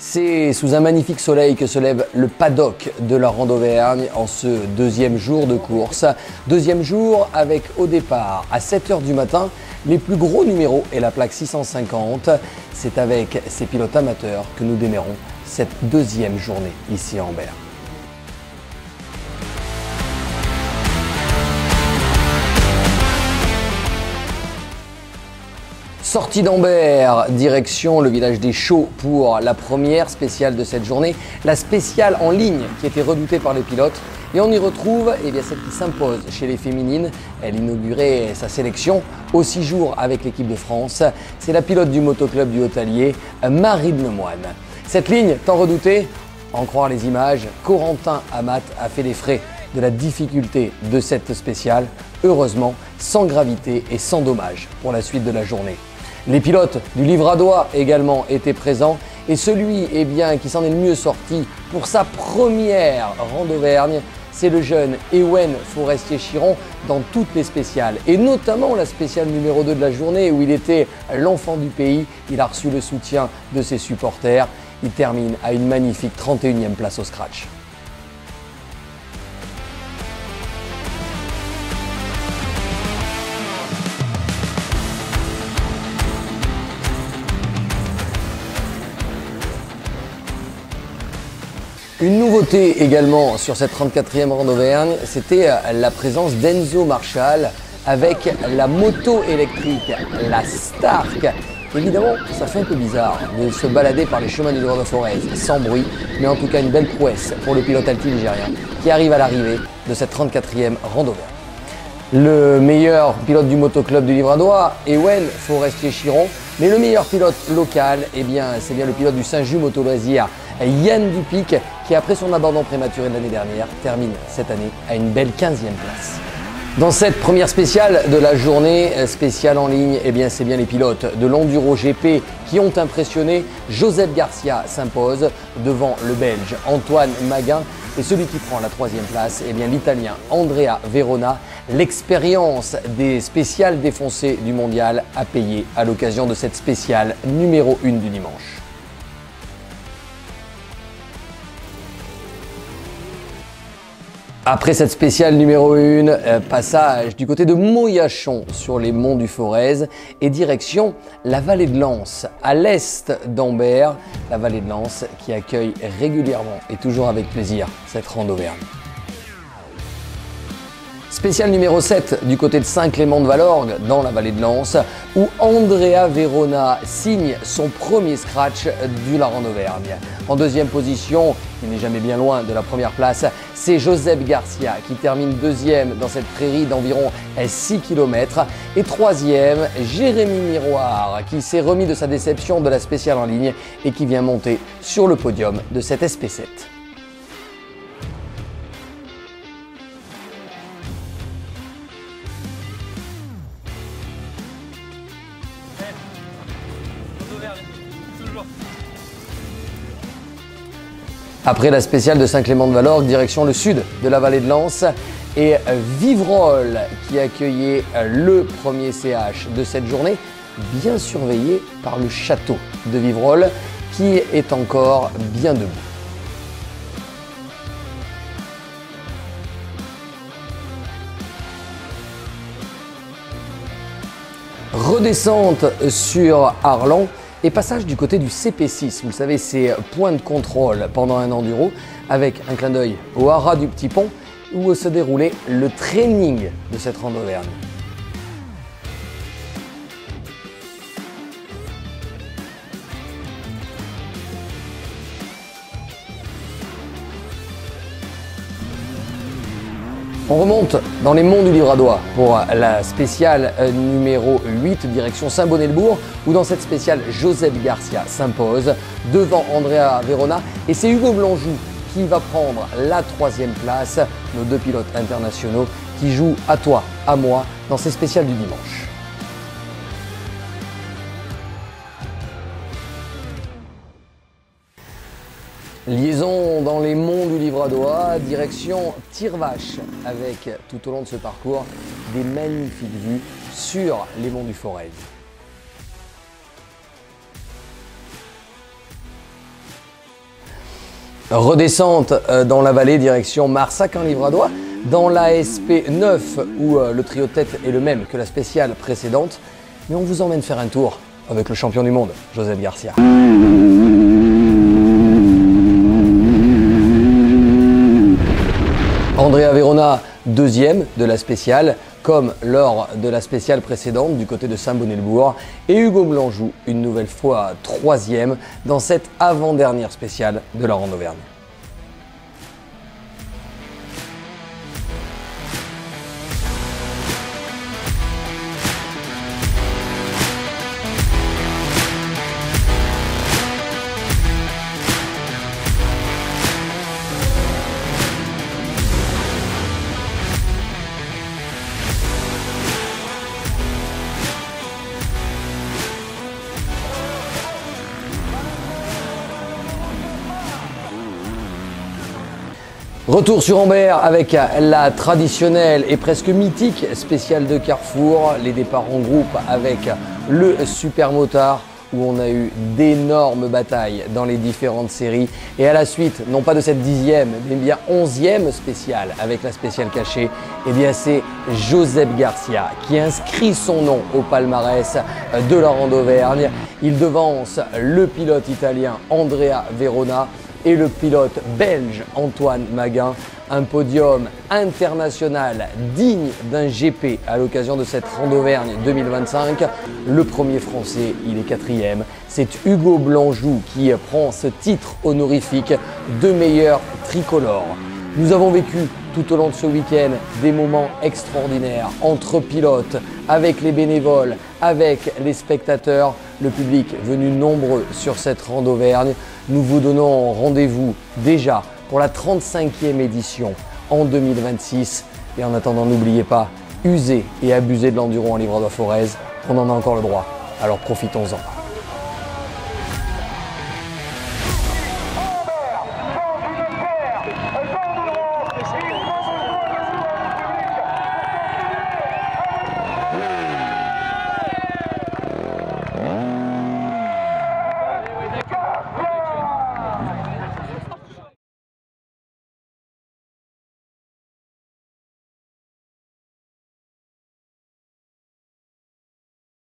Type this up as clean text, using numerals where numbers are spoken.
C'est sous un magnifique soleil que se lève le paddock de la Rando Auvergne en ce deuxième jour de course. Deuxième jour avec au départ à 7 h du matin les plus gros numéros et la plaque 650. C'est avec ces pilotes amateurs que nous démarrons cette deuxième journée ici à Ambert. Sortie d'Ambert, direction le village des Chaux pour la première spéciale de cette journée, la spéciale en ligne qui était redoutée par les pilotes. Et on y retrouve celle qui s'impose chez les féminines. Elle inaugurait sa sélection au 6 jours avec l'équipe de France. C'est la pilote du motoclub du Haut-Allier, Marine Lemoine. Cette ligne tant redoutée, en croire les images, Corentin Amat a fait les frais de la difficulté de cette spéciale. Heureusement, sans gravité et sans dommage pour la suite de la journée. Les pilotes du Livradois également étaient présents et celui qui s'en est le mieux sorti pour sa première Rando Auvergne, c'est le jeune Ewen Forestier-Chiron dans toutes les spéciales et notamment la spéciale numéro 2 de la journée où il était l'enfant du pays. Il a reçu le soutien de ses supporters. Il termine à une magnifique 31e place au scratch. Une nouveauté également sur cette 34e Rando Auvergne, c'était la présence d'Enzo Marshall avec la moto électrique, la Stark. Évidemment, ça fait un peu bizarre de se balader par les chemins du Nord de Forez sans bruit, mais en tout cas une belle prouesse pour le pilote alti-ligérien qui arrive à l'arrivée de cette 34e Rando Auvergne. Le meilleur pilote du motoclub du Livradois, Ewen Forestier-Chiron, mais le meilleur pilote local, c'est bien le pilote du Saint-Just Moto Loisirs, Yann Dupic, qui après son abandon prématuré de l'année dernière, termine cette année à une belle 15e place. Dans cette première spéciale de la journée, spéciale en ligne, c'est bien les pilotes de l'Enduro GP qui ont impressionné. Joseph Garcia s'impose devant le Belge Antoine Maguin et celui qui prend la 3e place, l'Italien Andrea Verona. L'expérience des spéciales défoncées du mondial a payé à l'occasion de cette spéciale numéro 1 du dimanche. Après cette spéciale numéro 1, passage du côté de Moyachon sur les monts du Forez et direction la vallée de Lens, à l'est d'Ambert, la vallée de Lens qui accueille régulièrement et toujours avec plaisir cette Rando Auvergne. Spécial numéro 7 du côté de Saint-Clément-de-Valorgue dans la vallée de Lens où Andrea Verona signe son premier scratch du la Rando Auvergne. En deuxième position, il n'est jamais bien loin de la première place, c'est Joseph Garcia qui termine deuxième dans cette prairie d'environ 6 km. Et troisième, Jérémy Miroir qui s'est remis de sa déception de la spéciale en ligne et qui vient monter sur le podium de cette SP7. Après la spéciale de Saint-Clément-de-Valorgue, direction le sud de la vallée de Lens et Vivrolles qui accueillait le premier CH de cette journée, bien surveillé par le château de Vivrolles qui est encore bien debout. Redescente sur Arlan. Et passage du côté du CP6, vous le savez, c'est point de contrôle pendant un enduro, avec un clin d'œil au haras du Petit Pont, où se déroulait le training de cette Rando Auvergne. On remonte dans les monts du Livradois pour la spéciale numéro 8, direction Saint-Bonnet-le-Bourg, où dans cette spéciale, Joseph Garcia s'impose devant Andrea Verona. Et c'est Hugo Blanjou qui va prendre la 3e place, nos deux pilotes internationaux qui jouent à toi, à moi, dans ces spéciales du dimanche. Liaison dans les monts du Livradois, direction Tire-Vache, avec tout au long de ce parcours des magnifiques vues sur les monts du Forez. Redescente dans la vallée, direction Marsac en Livradois, dans la SP9 où le trio de tête est le même que la spéciale précédente. Mais on vous emmène faire un tour avec le champion du monde, Josep Garcia. Andrea Verona, deuxième de la spéciale, comme lors de la spéciale précédente du côté de Saint-Bonnet-le-Bourg. Et Hugo Blanjou, une nouvelle fois troisième dans cette avant-dernière spéciale de la Ronde Auvergne. Retour sur Ambert avec la traditionnelle et presque mythique spéciale de Carrefour, les départs en groupe avec le Super Motard où on a eu d'énormes batailles dans les différentes séries. Et à la suite, non pas de cette 10e, mais bien 11e spéciale avec la spéciale cachée, eh bien c'est Josep Garcia qui inscrit son nom au palmarès de la Ronde Auvergne. Il devance le pilote italien Andrea Verona et le pilote belge Antoine Maguin. Un podium international digne d'un GP à l'occasion de cette Ronde Auvergne 2025. Le premier français, il est quatrième. C'est Hugo Blanjou qui prend ce titre honorifique de meilleur tricolore. Nous avons vécu tout au long de ce week-end des moments extraordinaires entre pilotes, avec les bénévoles, avec les spectateurs, le public venu nombreux sur cette Ronde Auvergne. Nous vous donnons rendez-vous déjà pour la 35e édition en 2026. Et en attendant, n'oubliez pas, user et abuser de l'enduro en Livradois-Forez, on en a encore le droit, alors profitons-en.